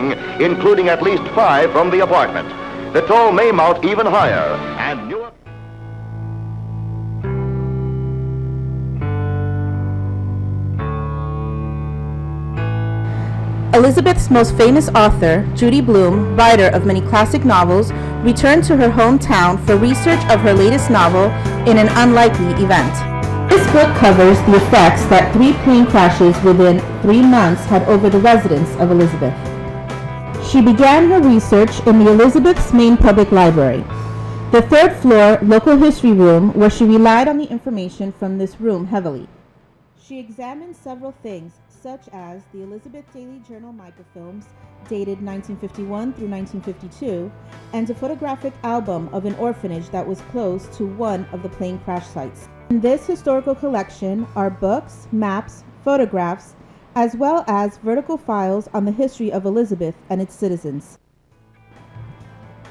missing, including at least 5 from the apartment. The toll may mount even higher, and Newark... Elizabeth's most famous author, Judy Blume, writer of many classic novels, returned to her hometown for research of her latest novel in an unlikely event. This book covers the effects that 3 plane crashes within 3 months had over the residents of Elizabeth. She began her research in the Elizabeth's main public library, the 3rd floor local history room, where she relied on the information from this room heavily. She examined several things, such as the Elizabeth Daily Journal microfilms dated 1951 through 1952, and a photographic album of an orphanage that was close to one of the plane crash sites. In this historical collection are books, maps, photographs, as well as vertical files on the history of Elizabeth and its citizens.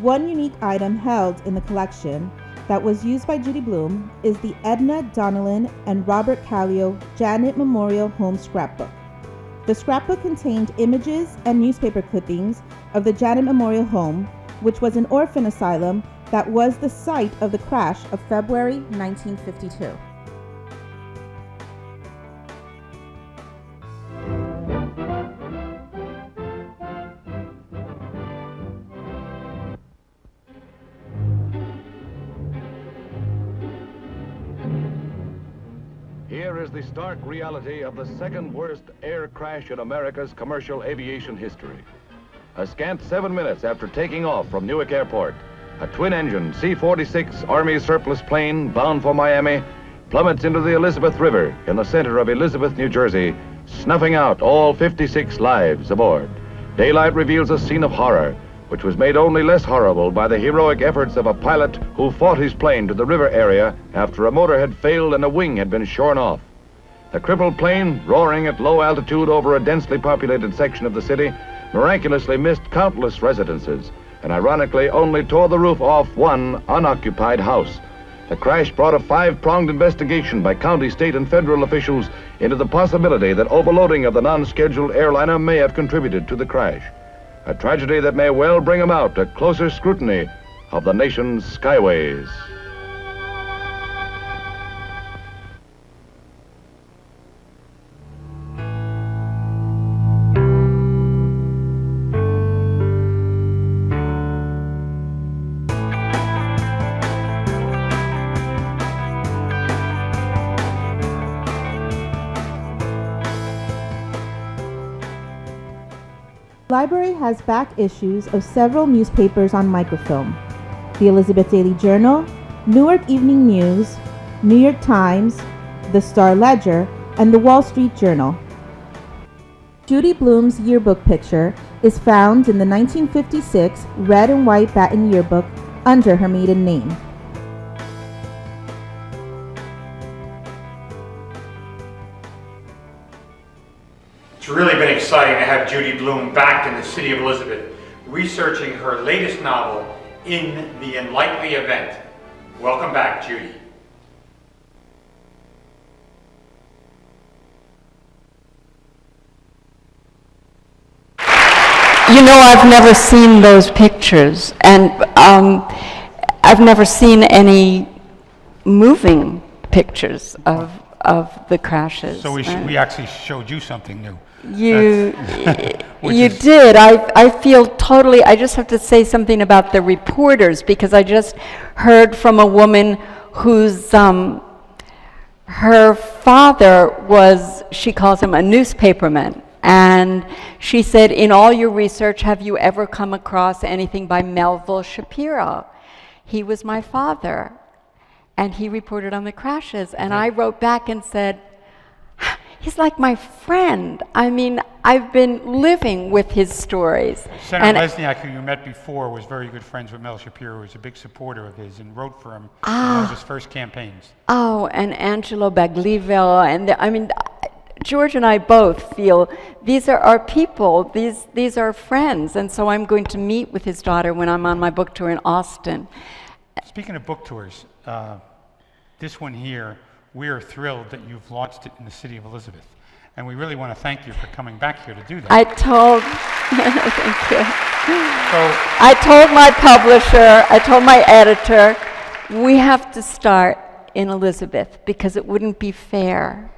One unique item held in the collection that was used by Judy Blume is the Edna Donnellan and Robert Callio Janet Memorial Home Scrapbook. The scrapbook contained images and newspaper clippings of the Janet Memorial Home, which was an orphan asylum that was the site of the crash of February 1952. Here is the stark reality of the second worst air crash in America's commercial aviation history. A scant 7 minutes after taking off from Newark Airport, a twin-engine C-46 Army surplus plane bound for Miami plummets into the Elizabeth River in the center of Elizabeth, New Jersey, snuffing out all 56 lives aboard. Daylight reveals a scene of horror, which was made only less horrible by the heroic efforts of a pilot who fought his plane to the river area after a motor had failed and a wing had been shorn off. The crippled plane, roaring at low altitude over a densely populated section of the city, miraculously missed countless residences and ironically only tore the roof off one unoccupied house. The crash brought a 5-pronged investigation by county, state, and federal officials into the possibility that overloading of the non-scheduled airliner may have contributed to the crash. A tragedy that may well bring about a closer scrutiny of the nation's skyways. The library has back issues of several newspapers on microfilm: the Elizabeth Daily Journal, Newark Evening News, New York Times, the Star Ledger, and the Wall Street Journal. Judy Blume's yearbook picture is found in the 1956 red and white Batten yearbook under her maiden name. It's really been exciting to have Judy Blume back in the city of Elizabeth, researching her latest novel, In the Unlikely Event. Welcome back, Judy. You know, I've never seen those pictures, and I've never seen any moving pictures of the crashes. So we actually showed you something new. You did. I feel totally, I just have to say something about the reporters, because I just heard from a woman whose, her father was, she calls him a newspaperman. And she said, in all your research, have you ever come across anything by Melville Shapiro? He was my father, and he reported on the crashes. And I wrote back and said, he's like my friend. I mean, I've been living with his stories. Senator Lesniak, who you met before, was very good friends with Mel Shapiro, was a big supporter of his and wrote for him in one of his first campaigns. Oh, and Angelo Baglivo, and I mean, George and I both feel these are our people, these are friends, and so I'm going to meet with his daughter when I'm on my book tour in Austin. Speaking of book tours, this one here, we are thrilled that you've launched it in the city of Elizabeth. And we really want to thank you for coming back here to do that. I told, thank you. So, I told my publisher, I told my editor, we have to start in Elizabeth because it wouldn't be fair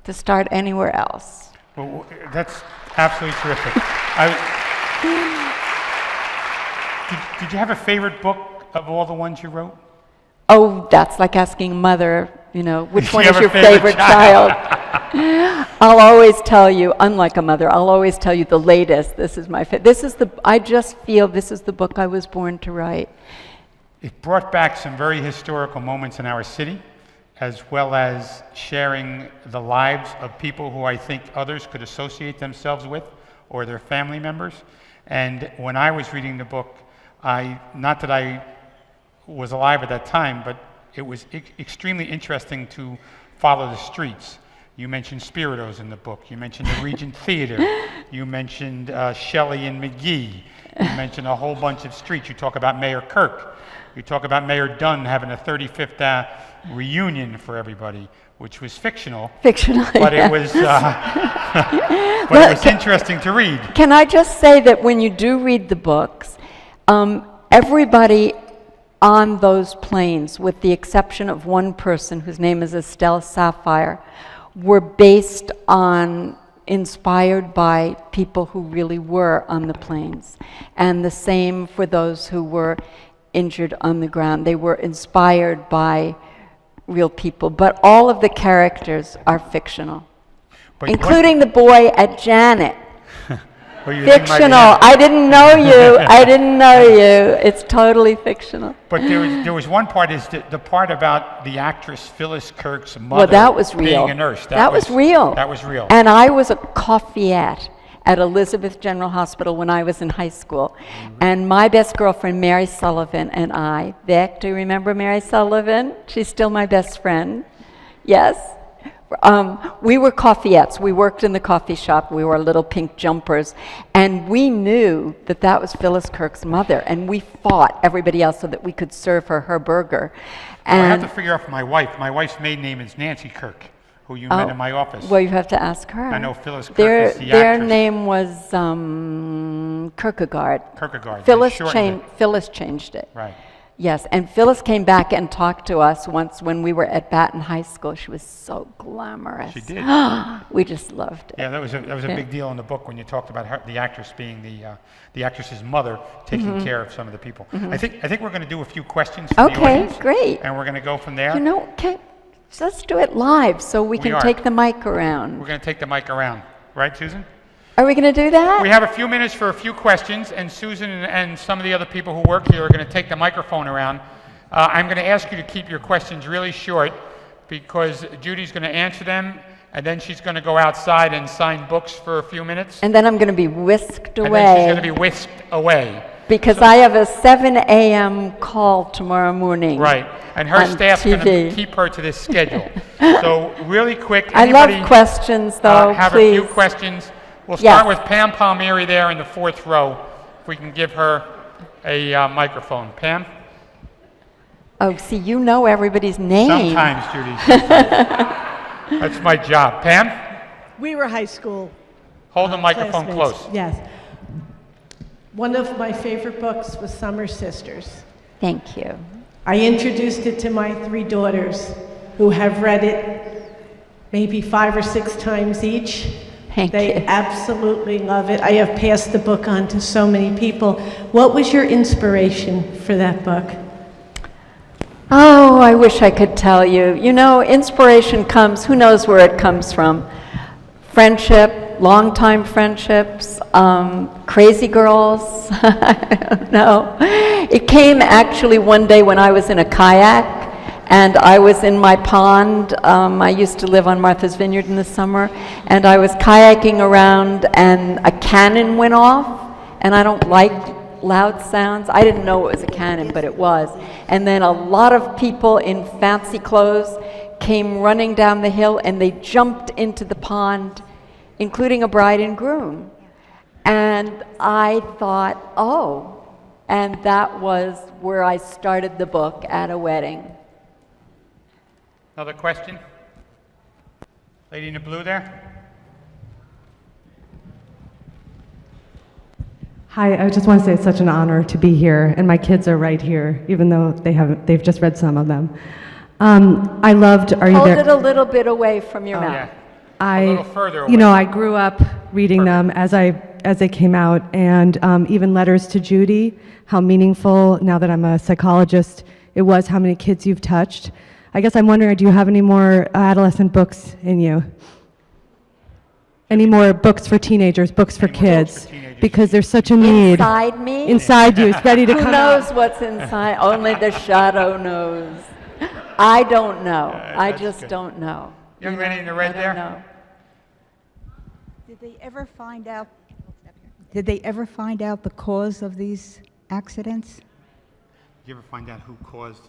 to start anywhere else. well, that's absolutely terrific. Did you have a favorite book of all the ones you wrote? Oh, that's like asking mother, you know, which Do one you is have your a favorite favorite child? I'll always tell you, unlike a mother, I'll always tell you the latest. This is my favorite. I just feel this is the book I was born to write. It brought back some very historical moments in our city, as well as sharing the lives of people who I think others could associate themselves with or their family members. And when I was reading the book, not that I was alive at that time, but it was extremely interesting to follow the streets. You mentioned Spiritos in the book. You mentioned the Regent Theater. You mentioned Shelley and McGee. You mentioned a whole bunch of streets. You talk about Mayor Kirk. You talk about Mayor Dunn having a 35th reunion for everybody, which was fictional. Fictional, but yeah. it was, but it was interesting to read. Can I just say that when you do read the books, everybody on those planes, with the exception of one person whose name is Estelle Sapphire, were inspired by people who really were on the planes. And the same for those who were injured on the ground. They were inspired by real people. But all of the characters are fictional, But including the boy at Janet. Well, you think might be Fictional. him. I didn't know you. I didn't know you. It's totally fictional. But there was one part, is the part about the actress Phyllis Kirk's mother Well, that was real. being a nurse. That was real. That was real. And I was a coffeeette at Elizabeth General Hospital when I was in high school. And my best girlfriend, Mary Sullivan, and I, Vic, do you remember Mary Sullivan? She's still my best friend. Yes? We were coffeettes. We worked in the coffee shop. We wore little pink jumpers. And we knew that that was Phyllis Kirk's mother. And we fought everybody else so that we could serve her burger. Well, I have And to figure out for my wife. My wife's maiden name is Nancy Kirk, who you met in my office. well, you have to ask her. I know Phyllis Kirk Their, is the their actress. name was Kierkegaard. Kierkegaard. They Phyllis shortened it. Phyllis changed it. Right. Yes, and Phyllis came back and talked to us once when we were at Baton High School. She was so glamorous. She did. We just loved it. Yeah, that was a Yeah. big deal in the book when you talked about her, the actress being the actress's mother, taking Mm-hmm. care of some of the people. I think we're going to do a few questions from the Okay, audience. great. And we're going to go from there. You know, okay, so let's do it live so we can are. take the mic around. We're going to take the mic around, right, Susan? Are we going to do that? We have a few minutes for a few questions, and Susan and some of the other people who work here are going to take the microphone around. I'm going to ask you to keep your questions really short because Judy's going to answer them, and then she's going to go outside and sign books for a few minutes. And then I'm going to be whisked And away. then she's going to be whisked away. Because I have a 7 a.m. call tomorrow morning. Right. And her on staff's going to TV. keep her to this schedule. So really quick, I love anybody questions, though, have please. a few questions? We'll Yes. start with Pam Palmieri there in the fourth row. If we can give her a microphone. Pam? Oh, see, you know everybody's name. Sometimes, Judy. Sometimes. That's my job. Pam? We were high school Hold the microphone classmates. close. Yes. One of my favorite books was Summer Sisters. Thank you. I introduced it to my 3 daughters who have read it maybe 5 or 6 times each. Thank They you. absolutely love it. I have passed the book on to so many people. What was your inspiration for that book? Oh, I wish I could tell you. You know, inspiration comes, who knows where it comes from? Friendship, longtime friendships, crazy girls, I don't know. It came actually one day when I was in a kayak and I was in my pond. I used to live on Martha's Vineyard in the summer, and I was kayaking around and a cannon went off, and I don't like loud sounds. I didn't know it was a cannon, but it was. And then a lot of people in fancy clothes came running down the hill and they jumped into the pond, including a bride and groom. And I thought, oh, and that was where I started the book, at a wedding. Another question? Lady in the blue there? Hi, I just want to say it's such an honor to be here, and my kids are right here, even though they've just read some of them. I loved Are You Hold There? it a little bit away from your mouth. Yeah. A little further away. You know, I grew up reading them as they came out, and even Letters to Judy, how meaningful, now that I'm a psychologist, it was how many kids you've touched. I guess I'm wondering, do you have any more adolescent books in you? Any more books for teenagers, books for kids? Because there's such a need. Inside me? Inside you, it's ready to come Who knows what's inside? Only the shadow knows. I don't know. I just good. don't know. Young man in the red I there. don't know. Did they ever find out? Did they ever find out the cause of these accidents? Did you ever find out who caused?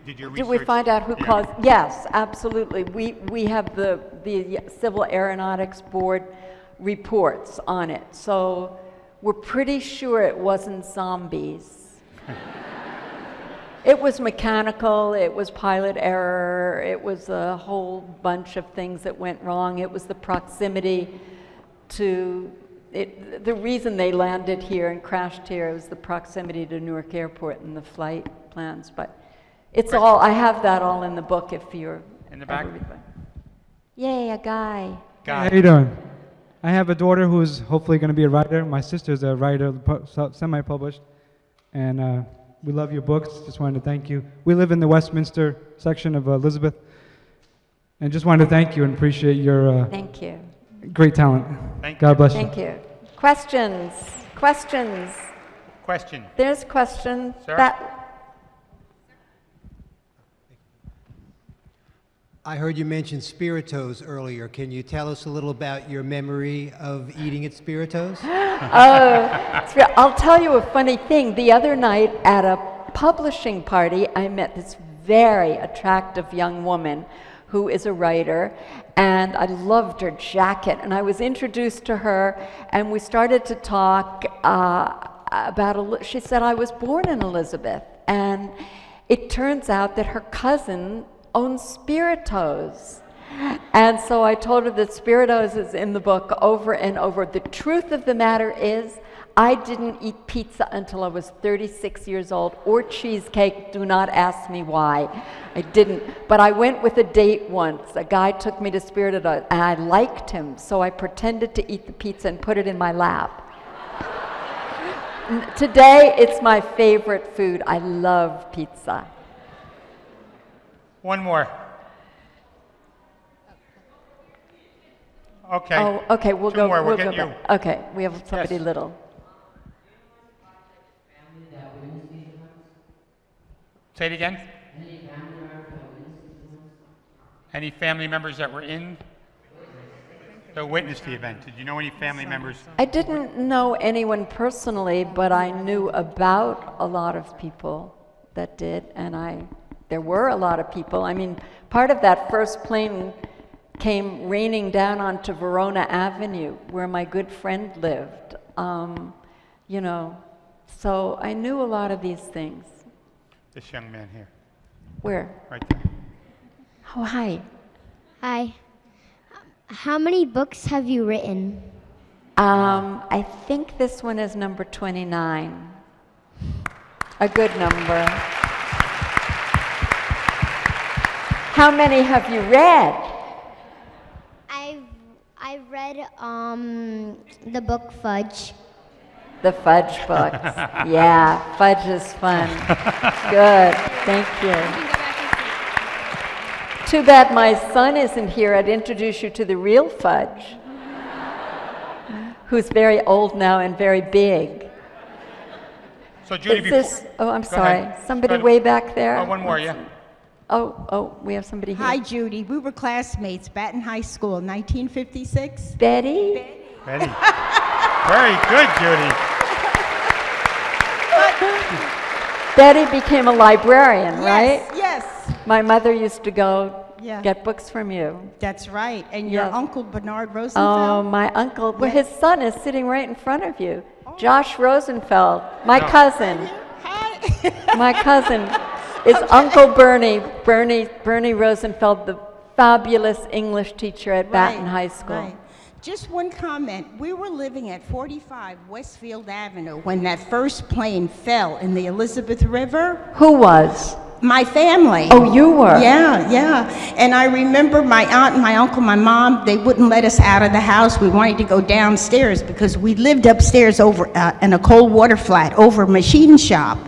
Did you research? Did we find out who caused? Yes, absolutely. We have the Civil Aeronautics Board reports on it, so we're pretty sure it wasn't zombies. It was mechanical, it was pilot error, it was a whole bunch of things that went wrong. It was the proximity to it. The reason they landed here and crashed here was the proximity to Newark Airport and the flight plans. But it's all, I have that all in the book if you're In the back? Yay, a guy. Guy. How you doing? I have a daughter who's hopefully going to be a writer. My sister's a writer, semi-published, and we love your books. Just wanted to thank you. We live in the Westminster section of Elizabeth, and just wanted to thank you and appreciate your Thank you. great talent. Thank God you. bless you. Thank you. Questions? Questions? Question. There's questions. Sir? I heard you mention Spiritos earlier. Can you tell us a little about your memory of eating at Spiritos? I'll tell you a funny thing. The other night at a publishing party, I met this very attractive young woman who is a writer, and I loved her jacket. And I was introduced to her, and we started to talk about, she said, I was born in Elizabeth. And it turns out that her cousin owns Spiritos. And so I told her that Spiritos is in the book over and over. The truth of the matter is, I didn't eat pizza until I was 36 years old, or cheesecake. Do not ask me why. I didn't. But I went with a date once. A guy took me to Spiritos, and I liked him, so I pretended to eat the pizza and put it in my lap. Today, it's my favorite food. I love pizza. One more. Okay. Oh, okay, we'll Two go. more. We're We'll go getting back. Okay, we have somebody Yes. little. Say it again. Any family members that were in the witnessed the event? Did you know any family members? I didn't know anyone personally, but I knew about a lot of people that did, and there were a lot of people. I mean, part of that first plane came raining down onto Verona Avenue, where my good friend lived. You know, so I knew a lot of these things. This young man here, Where? right there. Oh, hi. Hi. How many books have you written? I think this one is number 29. A good number. How many have you read? I've read the book Fudge. The Fudge books. Yeah, Fudge is fun. Good, thank you. Too bad my son isn't here. I'd introduce you to the real Fudge, who's very old now and very big. So Judy, Is this, oh, I'm Go sorry. ahead. Somebody Go ahead. way back there? Oh, one more, yeah. Oh, we have somebody here. Hi, Judy. We were classmates, Baton High School, 1956. Betty? Betty. Very good, Judy. Betty became a librarian, right? Yes. My mother used to go Yeah. get books from you. That's right. And your Yes. uncle, Bernard Oh, Rosenfeld? my uncle. Well, Yes. his son is sitting right in front of you. Josh Rosenfeld, my cousin. Hi. My cousin is Uncle Bernie. Bernie Rosenfeld, the fabulous English teacher at Baton High School. Right. Just one comment. We were living at 45 Westfield Avenue when that first plane fell in the Elizabeth River. Who was? My family. Oh, you were? Yeah, yeah. And I remember my aunt and my uncle, my mom, they wouldn't let us out of the house. We wanted to go downstairs because we lived upstairs over in a cold water flat over a machine shop.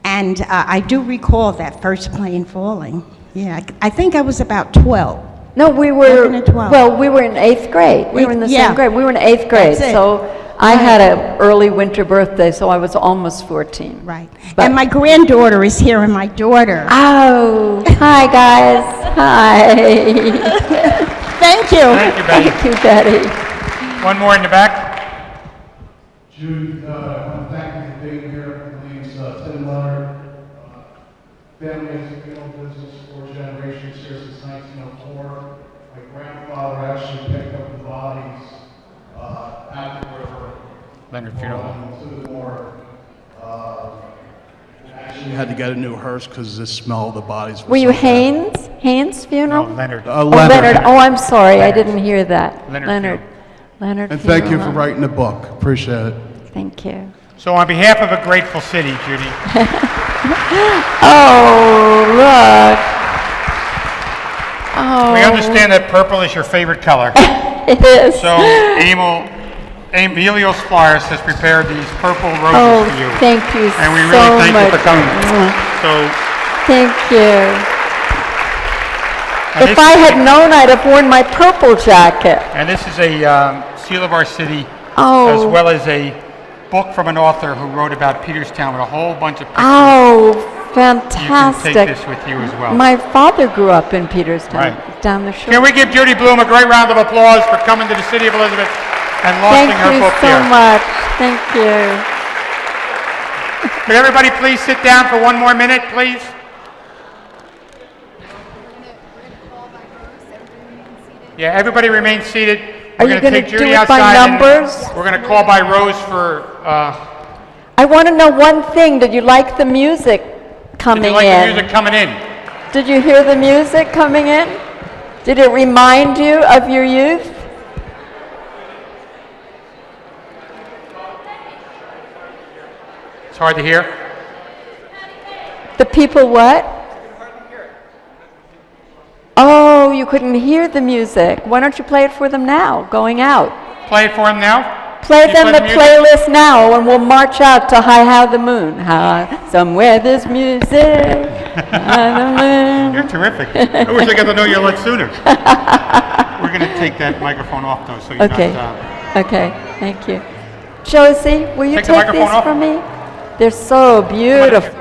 And I do recall that first plane falling. Yeah, I think I was about 12. No, we were, 11 or 12. well, we were in 8th grade. We were in the Yeah. same grade. We were in 8th grade. That's it. So I had an early winter birthday, so I was almost 14. Right. But- And my granddaughter is here, and my daughter. Oh, hi, guys. Hi. Thank you. Thank you, Betty. Thank you, Betty. One more in the back. Judy, I want to thank you for being here. My name's Tim Leonard. Family has been in business for generations here since 1904. My grandfather actually picked up the bodies at the river. Leonard Funeral Home. To the morgue. Actually had to get a new hearse because the smell of the bodies was Were you so bad. Haynes funeral? No, Leonard. Oh, Leonard. Oh, I'm sorry. I Leonard. didn't hear that. Leonard Leonard. And thank you Funeral for Home. writing the book. Appreciate it. Thank you. So on behalf of a grateful city, Judy, Oh, look. Oh. we understand that purple is your favorite color. It is. So Emilio Splaris has prepared these purple roses Oh, for you. thank you And we so really thank much. you for coming. So Thank you. and If this- I had known, I'd have worn my purple jacket. And this is a seal of our city, Oh. as well as a book from an author who wrote about Peterstown with a whole bunch of pictures. Oh, You can fantastic. take this with you as well. My father grew up in Peterstown, Right. down the shore. Can we give Judy Blume a great round of applause for coming to the city of Elizabeth and launching Thank her you book so here? much. Thank you. Could everybody please sit down for one more minute, please? Yeah, everybody remain seated. Are We're you going to gonna take do Judy it by outside. and numbers? We're going to call by Rose for. I want to know one thing. Did you like the music coming Did you like in? the music coming in? Did you hear the music coming in? Did it remind you of your youth? It's hard to hear. The people what? Oh, you couldn't hear the music. Why don't you play it for them now, going out? Play it for him now. Play You them play the the music? playlist now, and we'll march out to High How the Moon. Somewhere there's music. High the moon. You're terrific. I wish I got to know you a lot sooner. We're going to take that microphone off, though, so you're Okay. not... Okay, thank you. Josie, will you Take the take microphone these off. from me? They're so beautiful.